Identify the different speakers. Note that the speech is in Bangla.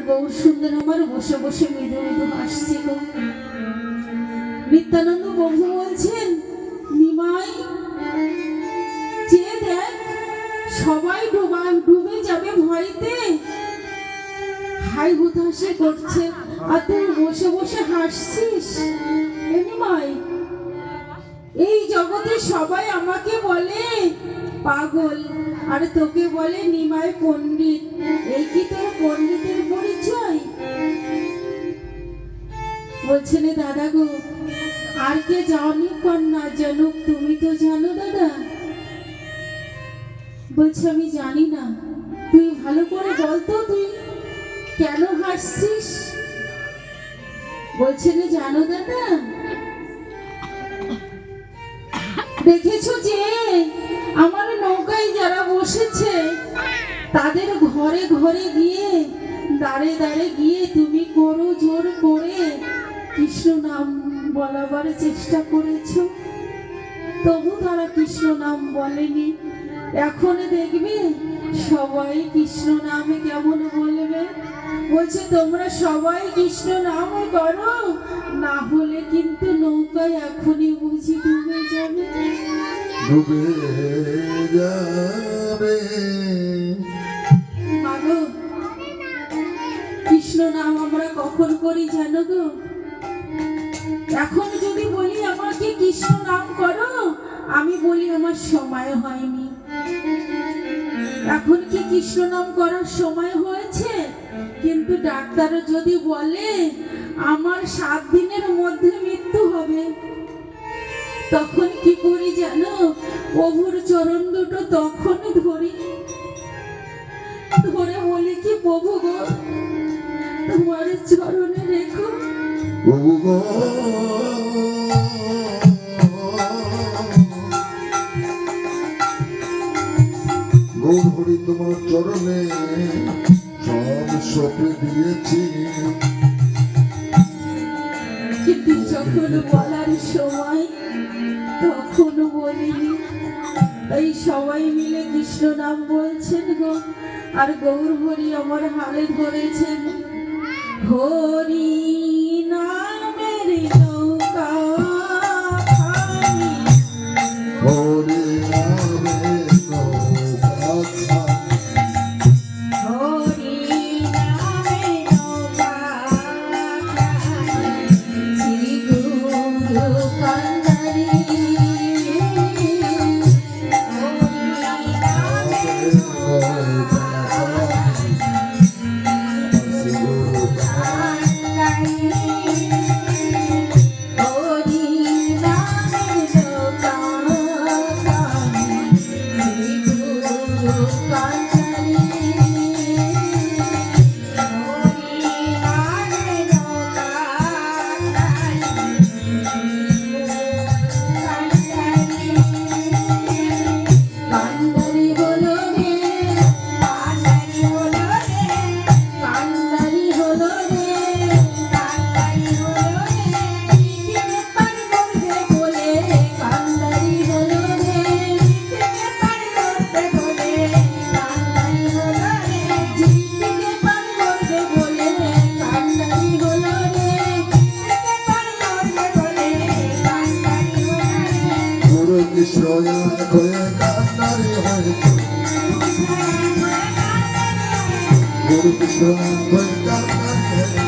Speaker 1: গৌর সুন্দর আমার বসে বসে মৃদু মৃদু হাসছিল। নিত্যানন্দ প্রভু বলছেন, নিমাই যে দেখ সবাই ডুবে যাবে ভয়তে, হাই হুতাশে করছে, আর তুই বসে বসে হাসছিস। নিমাই, এই জগতে সবাই আমাকে বলে পাগল, আর তোকে বলে নিমাই পণ্ডিত। এই কি তোর পণ্ডিতের পরিচয়? বলছেন দাদা গো, আর কে জানুক আর না জানুক, তুমি তো জানো দাদা। বলছে আমি জানি না, তুই ভালো করে বলতো তুই কেন হাসছিস? বলছেন জানো দাদা, দেখেছো যে আমার নৌকায় যারা বসেছে তাদের ঘরে ঘরে গিয়ে দাঁড়ে দাঁড়ে গিয়ে তুমি করো জোর করে কৃষ্ণ নাম বলাবার চেষ্টা করেছো, তবু তারা কৃষ্ণ নাম বলেনি। এখন দেখবে সবাই কৃষ্ণ নামে কেমন বলবে। বলছে তোমরা সবাই কৃষ্ণ নাম করো, না হলে কিন্তু নৌকায় এখনই বুঝি ডুবে যাবে,
Speaker 2: ডুবে যাবে।
Speaker 1: মাগো, কৃষ্ণ নাম আমরা কখন করি জানো গো? এখন যদি বলি আমাকে কৃষ্ণ নাম করো, আমি বলি আমার সময় হয়নি। এখন কি কৃষ্ণ নাম করার সময় হয়েছে? কিন্তু ডাক্তার যদি বলে আমার 7 দিনের মধ্যে মৃত্যু হবে, তখন কি করি জানো? প্রভুর চরণ দুটো তখন ধরি, ধরে বলি কি প্রভু গো, তোমার চরণে রেখো।
Speaker 2: প্রভু গো, গৌর হরি তোমার চরণে সব সঁপে দিয়েছি।
Speaker 1: কিন্তু যখন বলার সময় তখন বলিনি। তাই সবাই মিলে কৃষ্ণ নাম বলছেন গো, আর গৌর হরি আমার হালে ধরেছেন। হরি নামের নৌকা খানি,
Speaker 2: হরি নামের নৌকা খানি,
Speaker 1: হরি নামের নৌকা খানি, শ্রী গুরু কান্দারি, হরি নামের নৌকা
Speaker 2: কৃষ্ণ হয়ে কান্নারি হয়েছে, গুরু কৃষ্ণ হয়ে কান্নারি হয়েছে।